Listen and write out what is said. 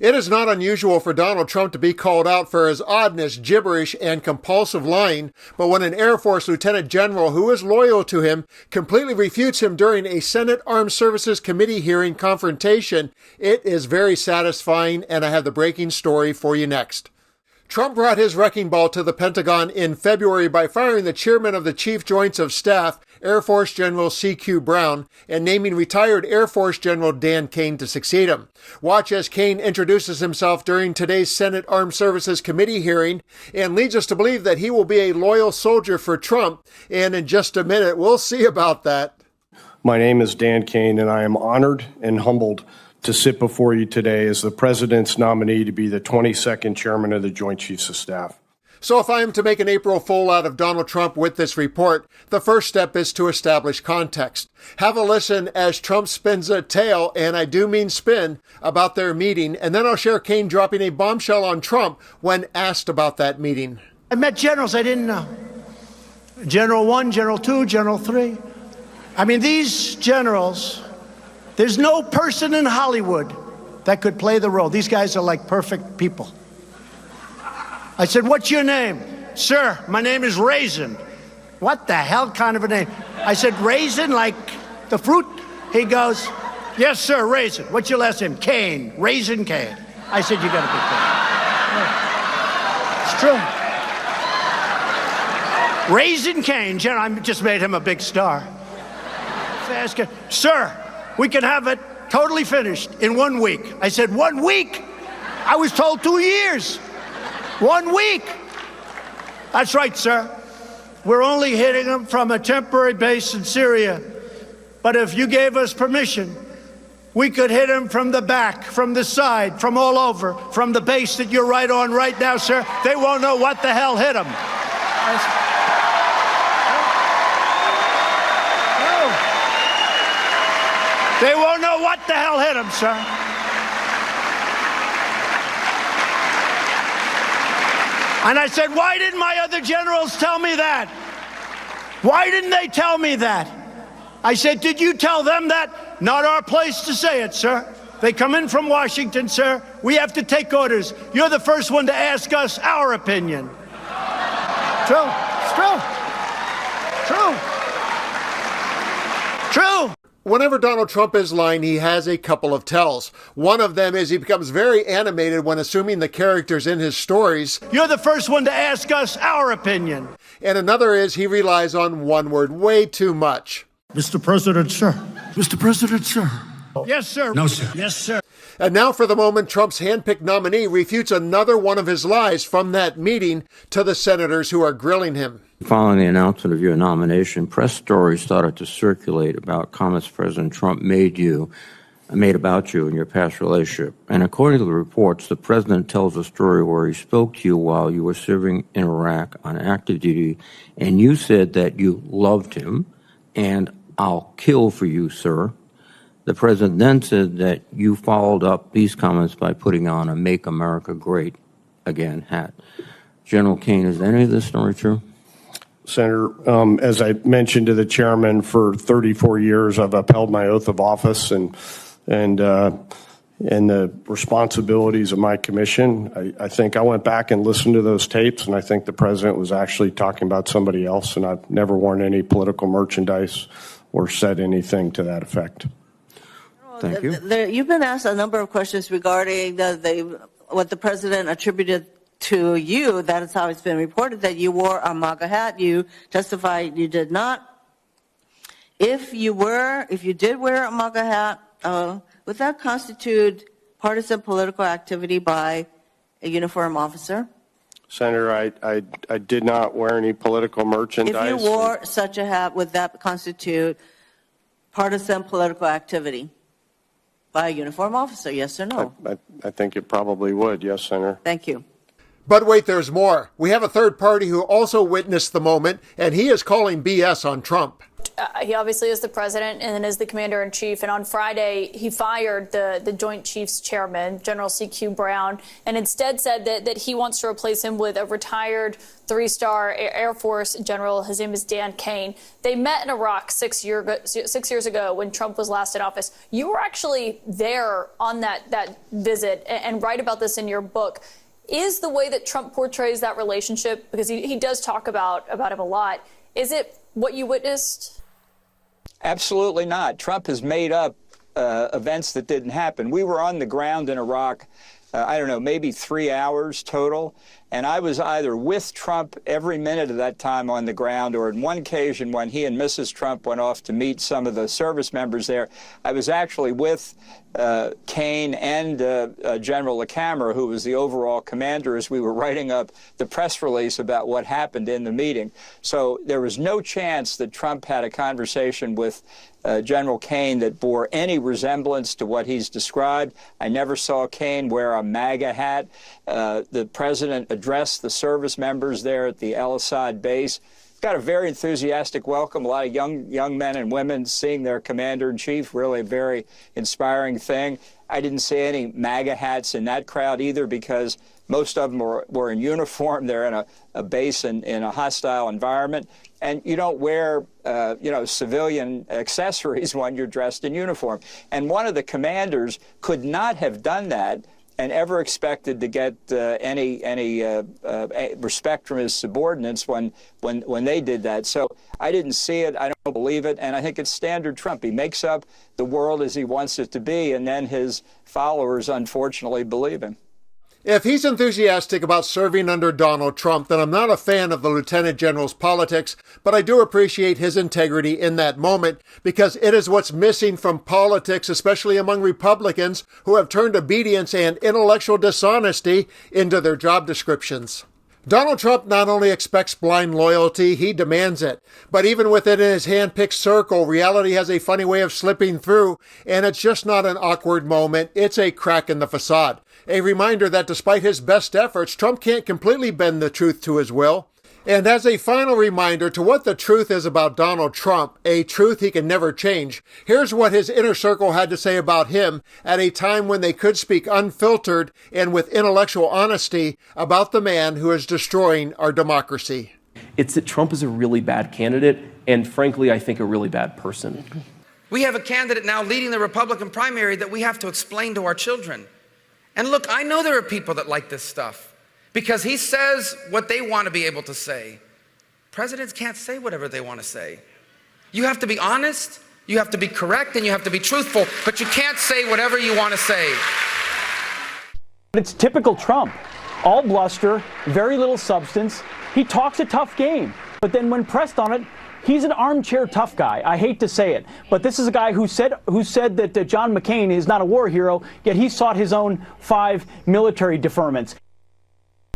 It is not unusual for Donald Trump to be called out for his oddness, gibberish, and compulsive lying, but when an Air Force Lieutenant General who is loyal to him completely refutes him during a Senate Armed Services Committee hearing confrontation, it is very satisfying, and I have the breaking story for you next. Trump brought his wrecking ball to the Pentagon in February by firing the chairman of the Chief Joints of Staff, Air Force General C.Q. Brown, and naming retired Air Force General Dan Cain to succeed him. Watch as Kane introduces himself during today's Senate Armed Services Committee hearing and leads us to believe that he will be a loyal soldier for Trump, and in just a minute, we'll see about that. My name is Dan Cain, and I am honored and humbled to sit before you today as the President's nominee to be the 22nd Chairman of the Joint Chiefs of Staff. So if I am to make an April Fool out of Donald Trump with this report, the first step is to establish context. Have a listen as Trump spins a tale, and I do mean spin, about their meeting, and then I'll share Kane dropping a bombshell on Trump when asked about that meeting. I met generals I didn't know. General 1, General 2, General 3. I mean, these generals, there's no person in Hollywood that could play the role. These guys are like perfect people. I said, "What's your name?" "Sir, my name is Raisin." "What the hell kind of a name?" I said, "Raisin, like the fruit?" He goes, "Yes, sir, Raisin." "What's your last name?" "Cain, Raisin Cain." I said, "You gotta be kidding." It's true. Raisin Cain, General, I just made him a big star. Fast, "Sir, we can have it totally finished in 1 week." I said, 1 week? I was told 2 years. 1 week? "That's right, sir. We're only hitting them from a temporary base in Syria. But if you gave us permission, we could hit them from the back, from the side, from all over, from the base that you're right on right now, sir. They won't know what the hell hit them." They won't know what the hell hit them, sir. And I said, "Why didn't my other generals tell me that? Why didn't they tell me that?" I said, "Did you tell them that?" "Not our place to say it, sir. They come in from Washington, sir. We have to take orders. You're the first one to ask us our opinion." True. It's true. True. True. Whenever Donald Trump is lying, he has a couple of tells. One of them is he becomes very animated when assuming the characters in his stories. "You're the first one to ask us our opinion." And another is he relies on one word way too much. "Mr. President, sir." Mr. President, sir. "Yes, sir." No, sir. "Yes, sir." And now for the moment, Trump's handpicked nominee refutes another one of his lies from that meeting to the senators who are grilling him. Following the announcement of your nomination, press stories started to circulate about comments President Trump made about you and your past relationship. And according to the reports, the president tells a story where he spoke to you while you were serving in Iraq on active duty, and you said that you loved him, and "I'll kill for you, sir." The president then said that you followed up these comments by putting on a "Make America Great Again" hat. General Kane, is any of this story true? Senator, as I mentioned to the chairman, for 34 years I've upheld my oath of office and the responsibilities of my commission. I think I went back and listened to those tapes, and I think the president was actually talking about somebody else, and I've never worn any political merchandise or said anything to that effect. Thank you. You've been asked a number of questions regarding what the president attributed to you. That is how it's been reported, that you wore a MAGA hat. You testified you did not. If you did wear a MAGA hat, would that constitute partisan political activity by a uniformed officer? Senator, I did not wear any political merchandise. If you wore such a hat, would that constitute partisan political activity by a uniformed officer, yes or no? I think it probably would, yes, Senator. Thank you. But wait, there's more. We have a third party who also witnessed the moment, and he is calling BS on Trump. he obviously is the president and then is the commander-in-chief. And on Friday, he fired the Joint Chiefs chairman, General C.Q. Brown, and instead said that he wants to replace him with a retired three-star Air Force general. His name is Dan Cain. They met in Iraq 6 years ago when Trump was last in office. You were actually there on that visit and write about this in your book. Is the way that Trump portrays that relationship, because he does talk about him a lot, is it what you witnessed? Absolutely not. Trump has made up events that didn't happen. We were on the ground in Iraq, I don't know, maybe 3 hours total. And I was either with Trump every minute of that time on the ground, or on one occasion when he and Mrs. Trump went off to meet some of the service members there, I was actually with Kane and General LaCamera, who was the overall commander, as we were writing up the press release about what happened in the meeting. So there was no chance that Trump had a conversation with General Cain that bore any resemblance to what he's described. I never saw Cain wear a MAGA hat. The president addressed the service members there at the El Asad base. Got a very enthusiastic welcome. A lot of young men and women seeing their commander-in-chief, really a very inspiring thing. I didn't see any MAGA hats in that crowd either, because most of them were in uniform. They're in a base in a hostile environment. And you don't wear, civilian accessories when you're dressed in uniform. And one of the commanders could not have done that and ever expected to get any respect from his subordinates when they did that. So I didn't see it. I don't believe it. And I think it's standard Trump. He makes up the world as he wants it to be, and then his followers, unfortunately, believe him. If he's enthusiastic about serving under Donald Trump, then I'm not a fan of the Lieutenant General's politics, but I do appreciate his integrity in that moment, because it is what's missing from politics, especially among Republicans who have turned obedience and intellectual dishonesty into their job descriptions. Donald Trump not only expects blind loyalty, he demands it. But even within his hand-picked circle, reality has a funny way of slipping through, and it's just not an awkward moment, it's a crack in the facade. A reminder that despite his best efforts, Trump can't completely bend the truth to his will. And as a final reminder to what the truth is about Donald Trump, a truth he can never change, here's what his inner circle had to say about him at a time when they could speak unfiltered and with intellectual honesty about the man who is destroying our democracy. It's that Trump is a really bad candidate, and frankly, I think a really bad person. We have a candidate now leading the Republican primary that we have to explain to our children. And look, I know there are people that like this stuff, because he says what they want to be able to say. Presidents can't say whatever they want to say. You have to be honest, you have to be correct, and you have to be truthful, but you can't say whatever you want to say. It's typical Trump. All bluster, very little substance. He talks a tough game, but then when pressed on it, he's an armchair tough guy. I hate to say it, but this is a guy who said that John McCain is not a war hero, yet he sought his own 5 military deferments.